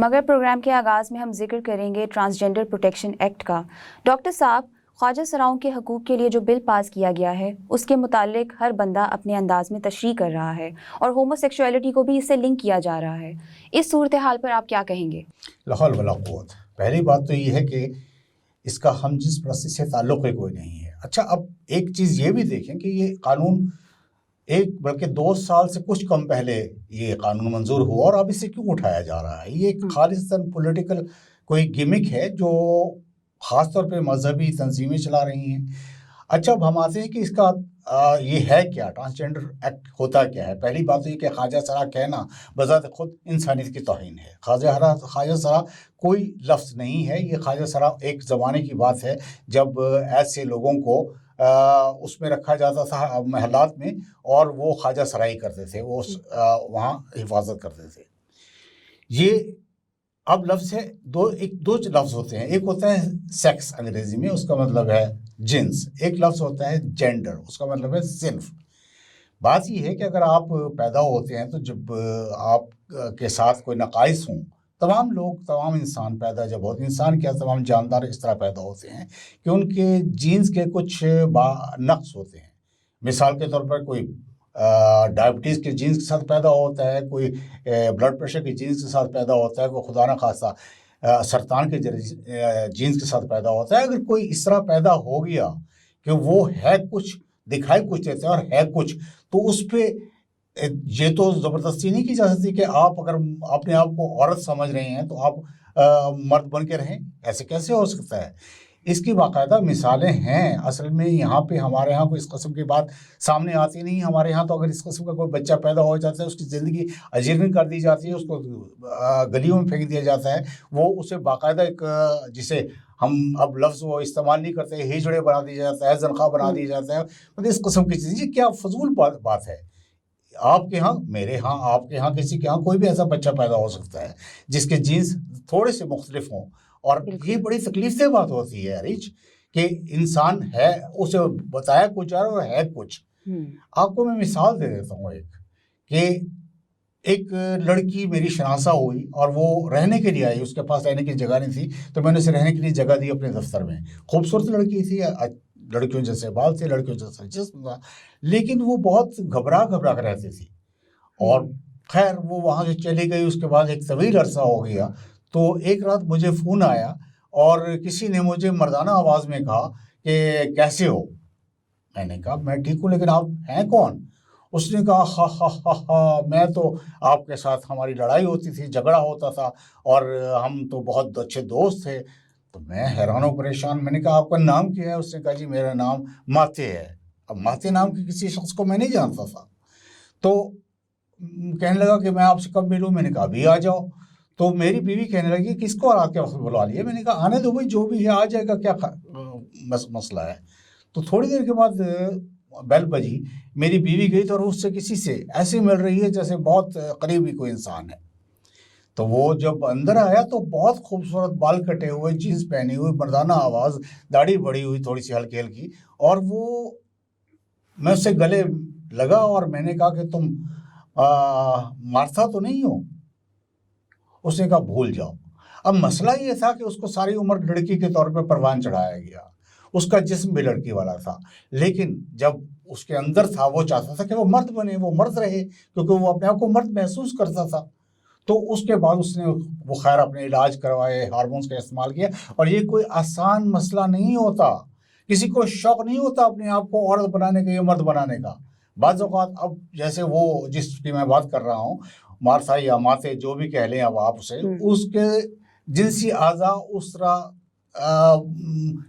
مگر پروگرام کے آغاز میں ہم ذکر کریں گے ٹرانسجنڈر پروٹیکشن ایکٹ کا۔ ڈاکٹر صاحب، خواجہ سراؤں کے حقوق کے لیے جو بل پاس کیا گیا ہے اس کے متعلق ہر بندہ اپنے انداز میں تشریح کر رہا ہے اور ہومو سیکشولیٹی کو بھی اس سے لنک کیا جا رہا ہے۔ اس صورتحال پر آپ کیا کہیں گے؟ لا حول ولا قوت۔ پہلی بات تو یہ ہے کہ اس کا ہم جنس پرستی سے تعلق ہی کوئی نہیں ہے۔ اچھا، اب ایک چیز یہ بھی دیکھیں کہ یہ قانون بلکہ 2 سال سے کچھ کم پہلے یہ قانون منظور ہوا، اور اب اسے کیوں اٹھایا جا رہا ہے؟ یہ ایک خالصتاً پولیٹیکل کوئی گمک ہے جو خاص طور پہ مذہبی تنظیمیں چلا رہی ہیں۔ اچھا، اب ہم آتے ہیں کہ اس کا یہ ہے کیا، ٹرانسجنڈر ایکٹ ہوتا کیا ہے؟ پہلی بات تو یہ کہ خواجہ سرا کہنا بذات خود انسانیت کی توہین ہے۔ خواجہ سرا کوئی لفظ نہیں ہے، یہ خواجہ سرا ایک زمانے کی بات ہے جب ایسے لوگوں کو اس میں رکھا جاتا تھا محلات میں، اور وہ خواجہ سرائی کرتے تھے، وہ وہاں حفاظت کرتے تھے۔ یہ اب لفظ ہے، دو لفظ ہوتے ہیں۔ ایک ہوتا ہے سیکس انگریزی میں، اس کا مطلب ہے جنس۔ ایک لفظ ہوتا ہے جینڈر، اس کا مطلب ہے صنف۔ بات یہ ہے کہ اگر آپ پیدا ہوتے ہیں تو جب آپ کے ساتھ کوئی نقائص ہوں، تمام لوگ، تمام انسان پیدا جب ہوتے ہیں، انسان کیا تمام جاندار اس طرح پیدا ہوتے ہیں کہ ان کے جینز کے کچھ نقص ہوتے ہیں۔ مثال کے طور پر کوئی ڈائبٹیز کے جینز کے ساتھ پیدا ہوتا ہے، کوئی بلڈ پریشر کے جینز کے ساتھ پیدا ہوتا ہے، کوئی خدا نہ خواستہ سرطان کے جینز کے ساتھ پیدا ہوتا ہے۔ اگر کوئی اس طرح پیدا ہو گیا کہ وہ ہے کچھ، دکھائی کچھ دیتے ہیں اور ہے کچھ، تو اس پہ یہ تو زبردستی نہیں کی جا سکتی کہ آپ اگر اپنے آپ کو عورت سمجھ رہے ہیں تو آپ مرد بن کے رہیں۔ ایسے کیسے ہو سکتا ہے؟ اس کی باقاعدہ مثالیں ہیں۔ اصل میں یہاں پہ ہمارے ہاں کوئی اس قسم کی بات سامنے آتی نہیں۔ ہمارے ہاں تو اگر اس قسم کا کوئی بچہ پیدا ہو جاتا ہے، اس کی زندگی اجیرن کر دی جاتی ہے، اس کو گلیوں میں پھینک دیا جاتا ہے، وہ اسے باقاعدہ ایک جسے ہم اب لفظ وہ استعمال نہیں کرتے، ہجڑے بنا دیا جاتا ہے، زنخواہ بنا دیا جاتا ہے۔ مطلب اس قسم کی چیز، یہ کیا فضول بات ہے؟ آپ کے ہاں، میرے ہاں، آپ کے ہاں، کسی کے ہاں کوئی بھی ایسا بچہ پیدا ہو سکتا ہے جس کے جینز تھوڑے سے مختلف ہوں، اور یہ بڑی تکلیف سے بات ہوتی ہے ریچ کہ انسان ہے، اسے بتایا کچھ جا رہا اور ہے کچھ۔ آپ کو میں مثال دے دیتا ہوں کہ ایک لڑکی میری شناسا ہوئی اور وہ رہنے کے لیے آئی، اس کے پاس رہنے کی جگہ نہیں تھی، تو میں نے اسے رہنے کے لیے جگہ دی اپنے دفتر میں۔ خوبصورت لڑکی تھی، لڑکیوں جیسے بال تھے، لڑکیوں جیسا جسم تھا، لیکن وہ بہت گھبرا کر رہتی تھی۔ اور خیر وہ وہاں سے چلی گئی، اس کے بعد ایک طویل عرصہ ہو گیا، تو ایک رات مجھے فون آیا اور کسی نے مجھے مردانہ آواز میں کہا کہ کیسے ہو؟ میں نے کہا میں ٹھیک ہوں، لیکن آپ ہیں کون؟ اس نے کہا ہا ہا ہا ہا، میں تو آپ کے ساتھ ہماری لڑائی ہوتی تھی، جھگڑا ہوتا تھا، اور ہم تو بہت اچھے دوست تھے۔ تو میں حیران و پریشان، میں نے کہا آپ کا نام کیا ہے؟ اس نے کہا جی میرا نام ماتے ہے۔ اب ماتے نام کے کسی شخص کو میں نہیں جانتا تھا، تو کہنے لگا کہ میں آپ سے کب ملوں؟ میں نے کہا ابھی آ جاؤ۔ تو میری بیوی کہنے لگی کس کو رات کے وقت بلا لیا؟ میں نے کہا آنے دو بھائی، جو بھی ہے آ جائے گا، کیا مسئلہ ہے؟ تو تھوڑی دیر کے بعد بیل بجی، میری بیوی گئی تو اور اس سے کسی سے ایسے مل رہی ہے جیسے بہت قریبی کوئی انسان ہے۔ تو وہ جب اندر آیا تو بہت خوبصورت، بال کٹے ہوئے، جینس پہنی ہوئی، مردانہ آواز، داڑھی بڑی ہوئی تھوڑی سی ہلکی ہلکی، اور وہ میں اس سے گلے لگا اور میں نے کہا کہ تم مارتھا تو نہیں ہو؟ اس نے کہا بھول جاؤ۔ اب مسئلہ یہ تھا کہ اس کو ساری عمر لڑکی کے طور پہ پروان چڑھایا گیا، اس کا جسم بھی لڑکی والا تھا، لیکن جب اس کے اندر تھا وہ چاہتا تھا کہ وہ مرد بنے، وہ مرد رہے، کیونکہ وہ اپنے آپ کو مرد محسوس کرتا تھا۔ تو اس کے بعد اس نے وہ خیر اپنے علاج کروائے، ہارمونز کا استعمال کیا، اور یہ کوئی آسان مسئلہ نہیں ہوتا۔ کسی کو شوق نہیں ہوتا اپنے آپ کو عورت بنانے کا یا مرد بنانے کا۔ بعض اوقات اب جیسے وہ جس کی میں بات کر رہا ہوں، مارتھا یا ماتے جو بھی کہہ لیں اب آپ اسے، اس کے جنسی اعضاء اس طرح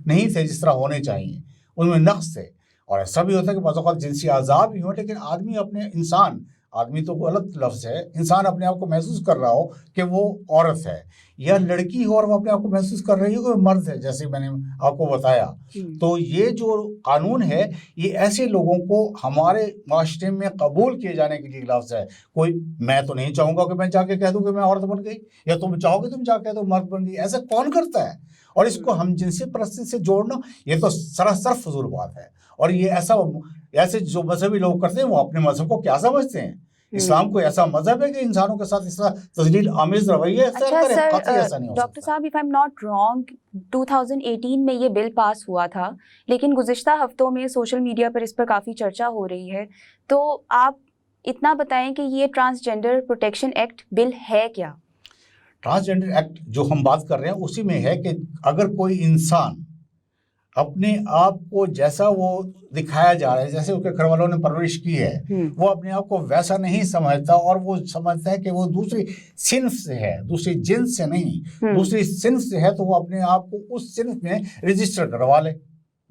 نہیں تھے جس طرح ہونے چاہیے، ان میں نقص تھے۔ اور ایسا بھی ہوتا ہے کہ بعض اوقات جنسی اعضاء بھی ہوں، لیکن آدمی اپنے آدمی تو غلط لفظ ہے، انسان اپنے آپ کو محسوس کر رہا ہو کہ وہ عورت ہے، یا لڑکی ہو اور وہ اپنے آپ کو محسوس کر رہی ہو کہ وہ مرد ہے، جیسے میں نے آپ کو بتایا۔ تو یہ جو قانون ہے یہ ایسے لوگوں کو ہمارے معاشرے میں قبول کیے جانے کے لیے لفظ ہے۔ کوئی میں تو نہیں چاہوں گا کہ میں جا کے کہہ دوں کہ میں عورت بن گئی، یا تم چاہو گے تم جا کے کہہ دو مرد بن گئی، ایسا کون کرتا ہے؟ اور اس کو ہم جنسی پرستی سے جوڑنا یہ تو سراسر فضول بات ہے۔ اور یہ ایسے جو مذہبی لوگ کرتے ہیں وہ اپنے مذہب کو کیا سمجھتے ہیں اسلام کوئی ایسا مذہب ہے کہ انسانوں کے ساتھ اس طرح تذلیل آمیز رویہ اختیار کرے؟ قطعی ایسا نہیں ہو سکتا۔ ڈاکٹر صاحب، if I'm not wrong 2018 میں یہ بل پاس ہوا تھا، لیکن گزشتہ ہفتوں میں سوشل میڈیا پر اس پر کافی چرچا ہو رہی ہے، تو آپ اتنا بتائیں کہ یہ ٹرانسجینڈر پروٹیکشن ایکٹ بل ہے کیا؟ ٹرانسجینڈر ایکٹ جو ہم بات کر رہے ہیں اسی میں ہے کہ اگر کوئی انسان اپنے آپ کو جیسا وہ دکھایا جا رہا ہے، جیسے اس کے گھر والوں نے پرورش کی ہے، وہ اپنے آپ کو ویسا نہیں سمجھتا اور وہ سمجھتا ہے کہ وہ دوسری صنف سے ہے، دوسری جنس سے نہیں، دوسری صنف سے ہے، تو وہ اپنے آپ کو اس صنف میں رجسٹر کروا لے۔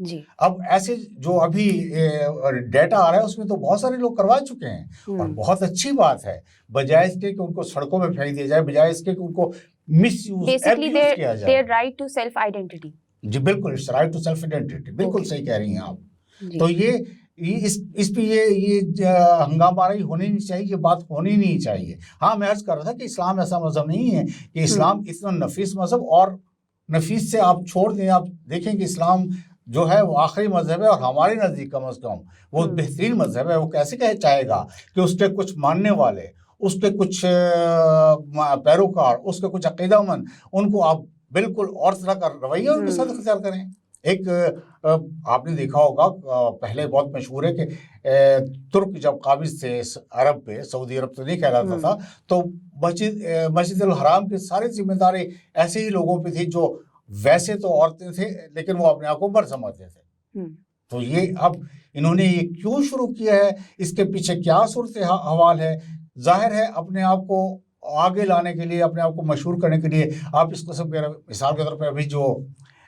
جی، اب ایسے جو ابھی ڈیٹا آ رہا ہے اس میں تو بہت سارے لوگ کروا چکے ہیں، اور بہت اچھی بات ہے، بجائے اس کے کہ ان کو سڑکوں میں پھینک دیا جائے، بجائے اس کے کہ ان کو مس یوز ایبیوز کیا جائے۔ their right to self identity۔ جی بالکل، it's right to self identity, بالکل صحیح کہہ رہی ہیں آپ۔ تو اس پہ یہ ہنگامہ آرائی ہونی نہیں چاہیے، یہ بات ہونی نہیں چاہیے۔ ہاں میں عرض کر رہا تھا کہ اسلام ایسا مذہب نہیں ہے کہ اسلام اتنا نفیس مذہب، اور نفیس سے آپ چھوڑ دیں، آپ دیکھیں کہ اسلام جو ہے وہ آخری مذہب ہے، اور ہمارے نزدیک کم از کم وہ بہترین مذہب ہے۔ وہ کیسے چاہے گا کہ اس کے کچھ ماننے والے، اس کے کچھ پیروکار، اس کے کچھ عقیدہ مند، ان کو آپ بالکل اور طرح کا رویہ ان کے ساتھ اختیار کریں۔ ایک آپ نے دیکھا ہوگا پہلے بہت مشہور ہے کہ ترک جب قابض تھے عرب پہ، سعودی عرب تو نہیں کہلاتا تھا، تو مسجد الحرام کے سارے ذمہ داری ایسے ہی لوگوں پہ تھی جو ویسے تو عورتیں تھے لیکن وہ اپنے آپ کو مرد سمجھتے تھے۔ تو یہ اب انہوں نے یہ کیوں شروع کیا ہے، اس کے پیچھے کیا صورتحال ہے؟ ظاہر ہے اپنے آپ کو آگے لانے کے لیے، اپنے آپ کو مشہور کرنے کے لیے آپ اس قسم کے، مثال کے طور پہ ابھی جو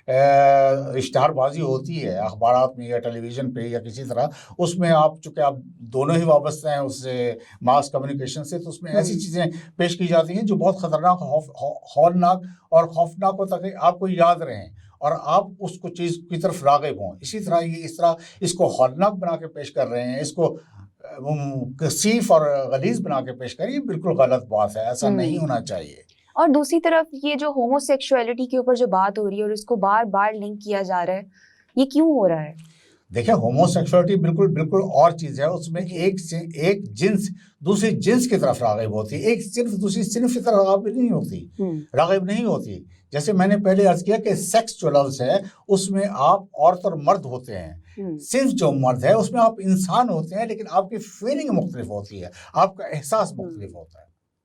اشتہار بازی ہوتی ہے اخبارات میں یا ٹیلی ویژن پہ یا کسی طرح، اس میں آپ چونکہ آپ دونوں ہی وابستہ ہیں اس سے ماس کمیونیکیشن سے، تو اس میں ایسی چیزیں پیش کی جاتی ہیں جو بہت خطرناک، ہولناک اور خوفناک ہو، تاکہ آپ کو یاد رہیں اور آپ اس کو چیز کی طرف راغب ہوں۔ اسی طرح یہ اس کو ہولناک بنا کے پیش کر رہے ہیں، اس کو کثیف اور غلیظ بنا کے پیش کر، یہ بالکل غلط بات ہے، ایسا نہیں ہونا چاہیے۔ اور دوسری طرف یہ جو ہومو سیکشولیٹی کے اوپر جو بات ہو رہی ہے اور اس کو بار بار لنک کیا جا رہا ہے، یہ کیوں ہو رہا ہے؟ دیکھیں، ہومو سیکشولیٹی بالکل اور چیز ہے، اس میں ایک جنس دوسری جنس کی طرف راغب ہوتی ہے، ایک صنف دوسری صنف کی طرف راغب نہیں ہوتی۔ جیسے میں نے پہلے عرض کیا کہ سیکس جو لفظ ہے اس میں آپ عورت اور مرد ہوتے ہیں، صنف جو مرد ہے اس میں آپ انسان ہوتے ہیں، لیکن آپ کی فیلنگ مختلف ہوتی ہے، آپ کا احساس مختلف ہوتا ہے۔